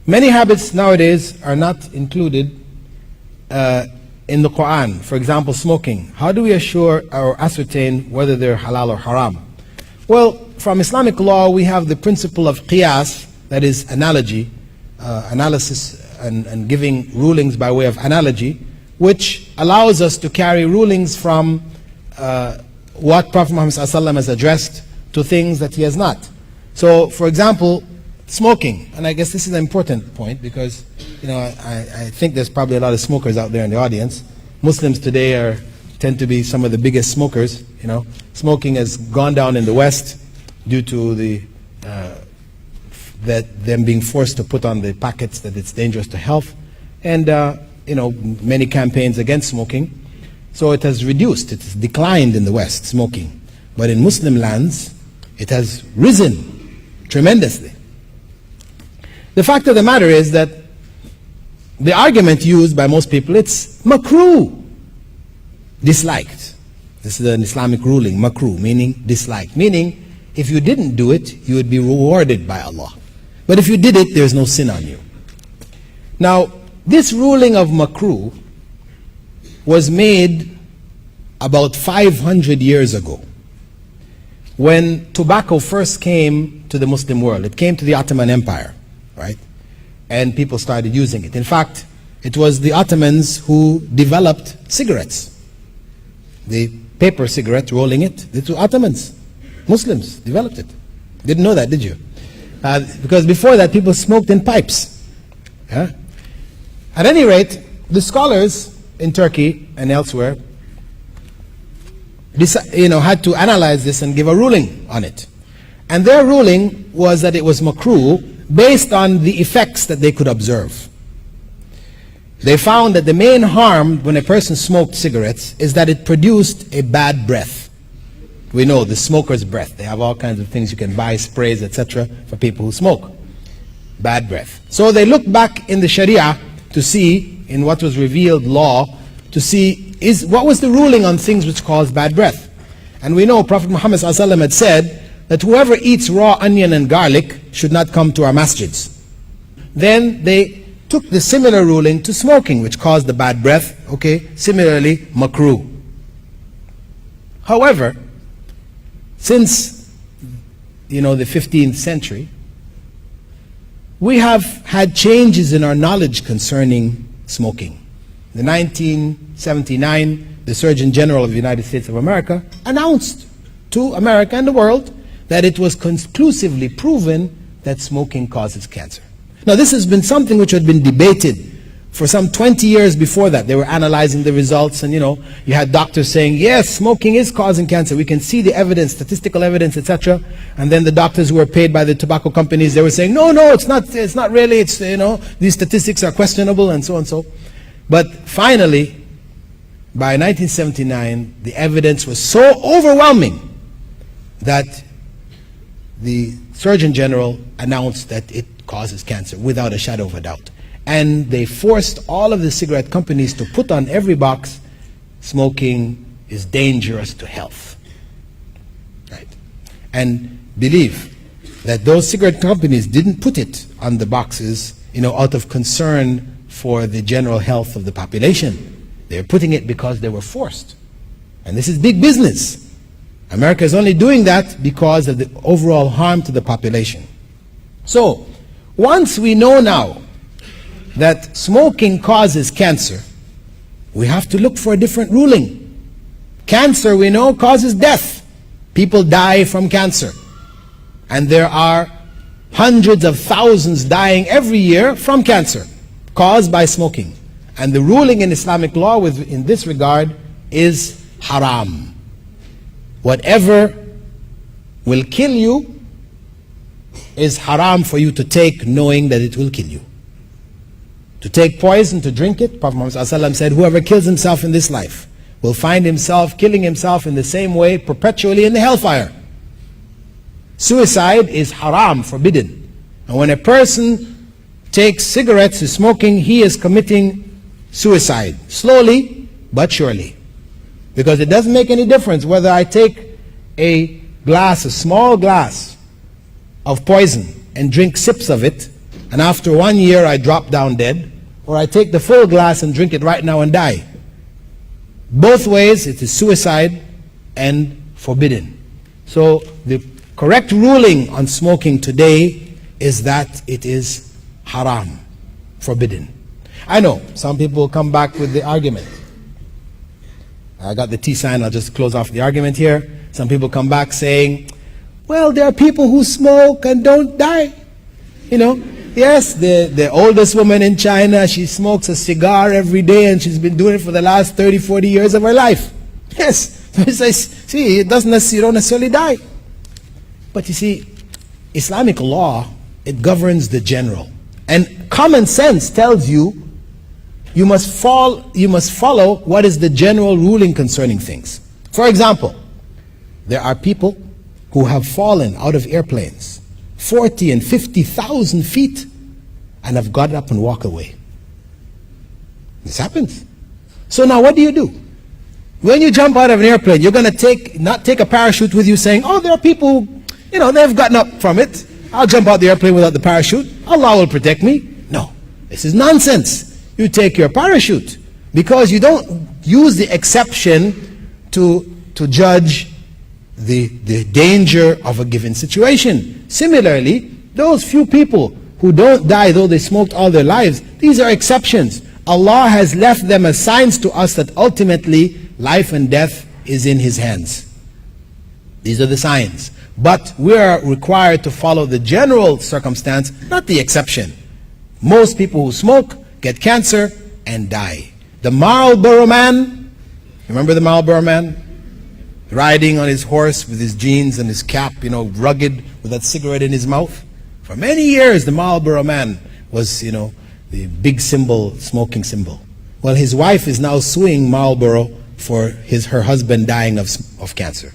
Many habits nowadays are not included in the Quran. For example, smoking. How do we assure or ascertain whether they're halal or haram? Well, from Islamic law, we have the principle of qiyas, that is analogy, analysis and giving rulings by way of analogy, which allows us to carry rulings from what Prophet Muhammad ﷺ has addressed to things that he has not. So, for example, smoking, and I guess this is an important point because, I think there's probably a lot of smokers out there in the audience. Muslims today tend to be some of the biggest smokers. Smoking has gone down in the West due to them being forced to put on the packets that it's dangerous to health, and many campaigns against smoking. So it has reduced, it has declined in the West, smoking. But in Muslim lands, it has risen tremendously. The fact of the matter is that the argument used by most people, it's makruh, disliked. This is an Islamic ruling, makruh, meaning disliked. Meaning, if you didn't do it, you would be rewarded by Allah. But if you did it, there's no sin on you. Now, this ruling of makruh was made about 500 years ago, when tobacco first came to the Muslim world. It came to the Ottoman Empire, right? And people started using it. In fact, it was the Ottomans who developed cigarettes. The paper cigarette, rolling it, the two Ottomans, Muslims, developed it. Didn't know that, did you? Because before that, people smoked in pipes. Yeah? At any rate, the scholars in Turkey and elsewhere had to analyze this and give a ruling on it. And their ruling was that it was makruh based on the effects that they could observe. They found that the main harm when a person smoked cigarettes is that it produced a bad breath. We know the smoker's breath. They have all kinds of things you can buy, sprays, etc. for people who smoke. Bad breath. So they looked back in the Sharia to see, in what was revealed law, to see what was the ruling on things which cause bad breath. And we know Prophet Muhammad ﷺ had said that whoever eats raw onion and garlic should not come to our masjids. Then they took the similar ruling to smoking, which caused the bad breath. Okay, similarly, makruh. However, since the 15th century, we have had changes in our knowledge concerning smoking. In 1979, the Surgeon General of the United States of America announced to America and the world that it was conclusively proven that smoking causes cancer. Now, this has been something which had been debated for some 20 years before that. They were analyzing the results, and you had doctors saying, yes, smoking is causing cancer. We can see the evidence, statistical evidence, etc. And then the doctors who were paid by the tobacco companies, they were saying, no, it's not really, these statistics are questionable, and so on and so. But finally, by 1979, the evidence was so overwhelming that the Surgeon General announced that it causes cancer without a shadow of a doubt. And they forced all of the cigarette companies to put on every box, smoking is dangerous to health. Right? And believe that those cigarette companies didn't put it on the boxes, out of concern for the general health of the population. They're putting it because they were forced. And this is big business. America is only doing that because of the overall harm to the population. So, once we know now that smoking causes cancer, we have to look for a different ruling. Cancer, we know, causes death. People die from cancer. And there are hundreds of thousands dying every year from cancer caused by smoking. And the ruling in Islamic law in this regard is haram. Whatever will kill you is haram for you to take, knowing that it will kill you. To take poison, to drink it, Prophet Muhammad ﷺ said, whoever kills himself in this life will find himself killing himself in the same way perpetually in the hellfire. Suicide is haram, forbidden. And when a person takes cigarettes, is smoking, he is committing suicide, slowly but surely. Because it doesn't make any difference whether I take a small glass of poison and drink sips of it, and after 1 year I drop down dead, or I take the full glass and drink it right now and die. Both ways, it is suicide and forbidden. So the correct ruling on smoking today is that it is haram, forbidden. I know some people will come back with the argument. I got the T sign, I'll just close off the argument here. Some people come back saying, well, there are people who smoke and don't die. You know, yes, the oldest woman in China, she smokes a cigar every day and she's been doing it for the last 30, 40 years of her life. Yes, so it's like, see, you don't necessarily die. But you see, Islamic law, it governs the general. And common sense tells you, you must follow what is the general ruling concerning things. For example, there are people who have fallen out of airplanes 40 and 50,000 feet and have got up and walked away. This happens. So now what do? When you jump out of an airplane, you're going to not take a parachute with you saying, oh, there are people, you know, they've gotten up from it. I'll jump out the airplane without the parachute. Allah will protect me. No, this is nonsense. You take your parachute because you don't use the exception to judge the danger of a given situation. Similarly, those few people who don't die though they smoked all their lives, these are exceptions. Allah has left them as signs to us that ultimately life and death is in His hands. These are the signs. But we are required to follow the general circumstance, not the exception. Most people who smoke get cancer and die. The Marlboro man, remember the Marlboro man? Riding on his horse with his jeans and his cap, you know, rugged with that cigarette in his mouth. For many years the Marlboro man was, you know, the big symbol, smoking symbol. Well, his wife is now suing Marlboro for her husband dying of cancer.